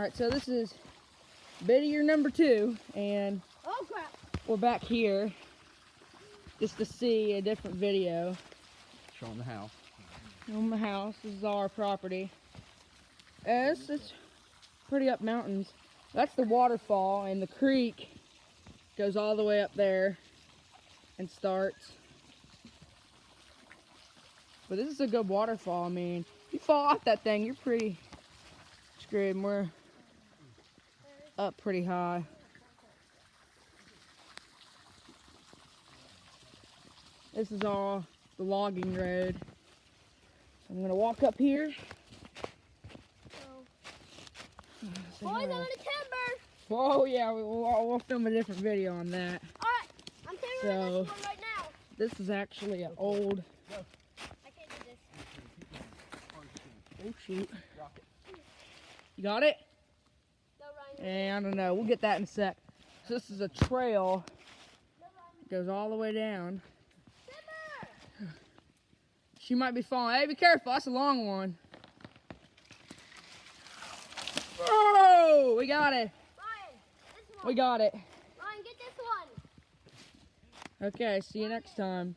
Alright, so this is video number 2, and oh crap, we're back here just to see a different video. Showing the house. On the house. This is our property. It's pretty up mountains. That's the waterfall, and the creek goes all the way up there and starts. But this is a good waterfall. I mean, if you fall off that thing, you're pretty screwed. And we're up pretty high. This is all the logging road. I'm gonna walk up here. boys, I'm in the timber. Oh yeah, we'll film a different video on that. Alright, I'm timbering this one right now. This is actually an old. I can't do this. Oh shoot! You got it? No, Ryan. And I don't know. We'll get that in a sec. So this is a trail. No, Ryan. It goes all the way down. Timber! She might be falling. Hey, be careful. That's a long one. Oh, we got it. Ryan, this one. We got it. Ryan, get this one. Okay, see you next time.